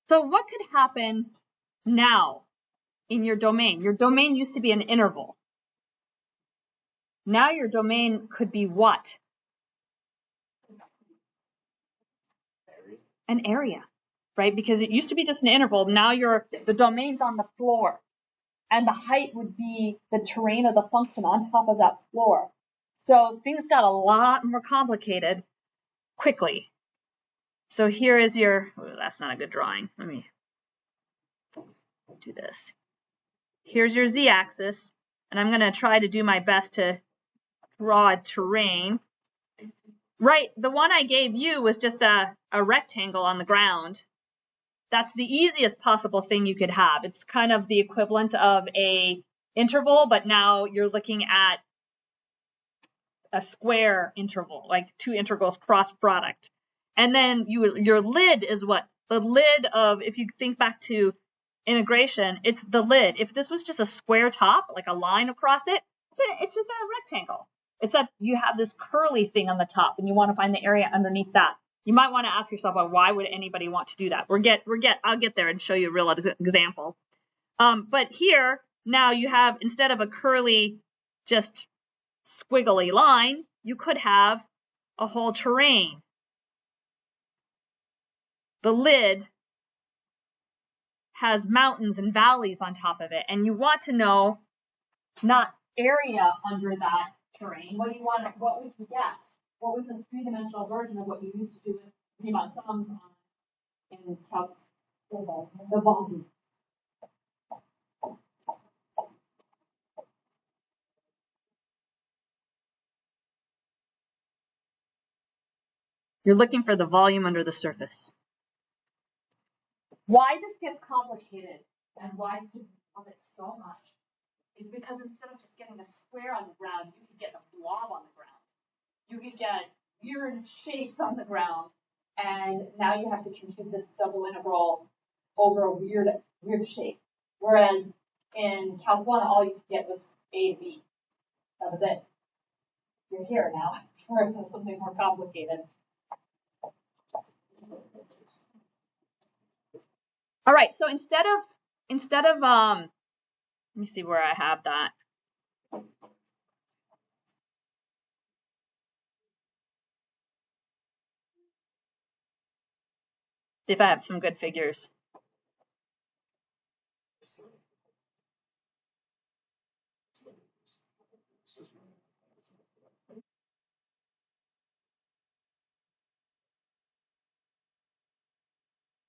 So what could happen now in your domain? Your domain used to be an interval. Now your domain could be what? An area, right? Because it used to be just an interval. Now the domain's on the floor. And the height would be the terrain of the function on top of that floor. So things got a lot more complicated quickly. So here is your, oh, that's not a good drawing. Let me do this. Here's your z-axis, and I'm going to try to do my best to draw a terrain. Right, the one I gave you was just a rectangle on the ground. That's the easiest possible thing you could have. It's kind of the equivalent of a interval, but now you're looking at a square interval, like two integrals cross product. And then your lid is what? The lid of, if you think back to integration, it's the lid. If this was just a square top, like a line across it, it's just a rectangle. It's that you have this curly thing on the top and you want to find the area underneath that. You might want to ask yourself, well, why would anybody want to do that? I'll get there and show you a real example. But here, now you have, instead of a curly, just squiggly line, you could have a whole terrain. The lid has mountains and valleys on top of it, and you want to know not area under that terrain. What would you get? What was a three-dimensional version of what you used to do with Riemann sums in calc? The volume. You're looking for the volume under the surface. Why this gets complicated and why students love it so much is because instead of just getting a square on the ground, you could get a blob on the ground. You could get weird shapes on the ground, and now you have to compute this double integral over a weird shape. Whereas in Calc 1, all you could get was A to B. That was it. You're here now for something more complicated. All right, so instead of let me see where I have that. See if I have some good figures.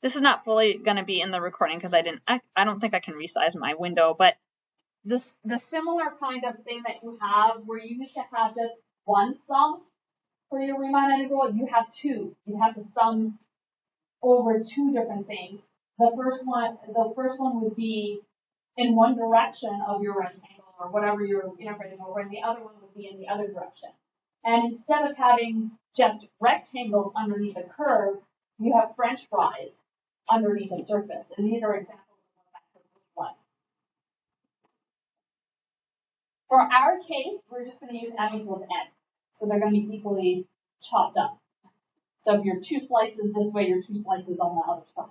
This is not fully going to be in the recording because I don't think I can resize my window, but the similar kind of thing that you have where you used to have just one sum for your Riemann integral, you have two. You have to sum over two different things. The first one would be in one direction of your rectangle or whatever you're integrating over, and the other one would be in the other direction. And instead of having just rectangles underneath a curve, you have French fries underneath the surface. And these are examples of one. For our case, we're just going to use m equals n. So they're going to be equally chopped up. So if you're two slices this way, you're two slices on the other side.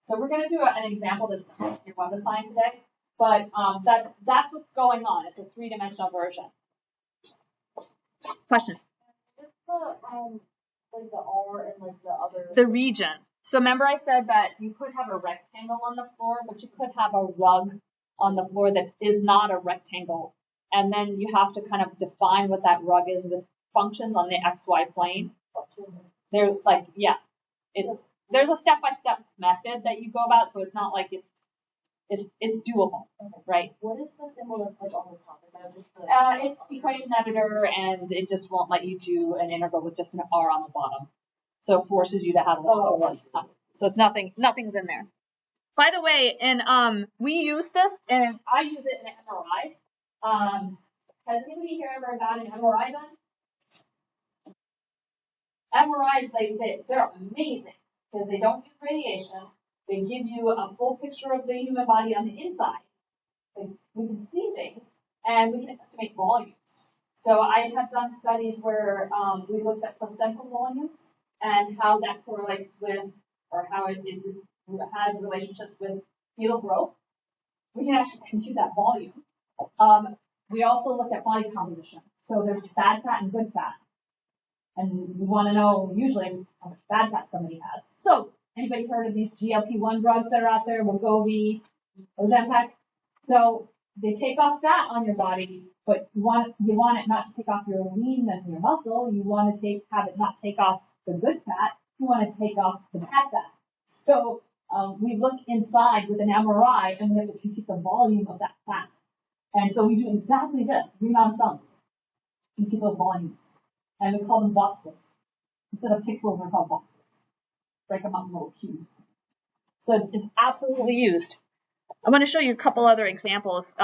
So we're going to do an example that's your web assigned today. But that's what's going on. It's a three-dimensional version. Question? Like the R and like the other. The region. So remember I said that you could have a rectangle on the floor, but you could have a rug on the floor that is not a rectangle. And then you have to kind of define what that rug is with functions on the XY plane. They're like, yeah, there's a step-by-step method that you go about, so it's not like it's doable, right? What is the symbol that's like on the top? Is that just the... It's the equation editor, and it just won't let you do an integral with just an R on the bottom. So it forces you to have one. So it's nothing's in there. By the way, and we use this, and I use it in MRIs. Has anybody here ever got an MRI done? MRIs, they're amazing because they don't use radiation. They give you a full picture of the human body on the inside. We can see things, and we can estimate volumes. So I have done studies where we looked at placental volumes and how that correlates with, or how it has relationships with fetal growth. We can actually compute that volume. We also look at body composition. So there's bad fat and good fat. And we want to know usually how much bad fat somebody has. So anybody heard of these GLP-1 drugs that are out there, Wegovy, Ozempic? So they take off fat on your body, but you want it not to take off your lean and your muscle. You want to have it not take off the good fat. You want to take off the bad fat. So we look inside with an MRI and we have to compute the volume of that fat. And so we do exactly this, Riemann sums. Compute those volumes. And we call them boxes. Instead of pixels, they're called boxes. Break them up in little cubes. So it's absolutely used. I want to show you a couple other examples.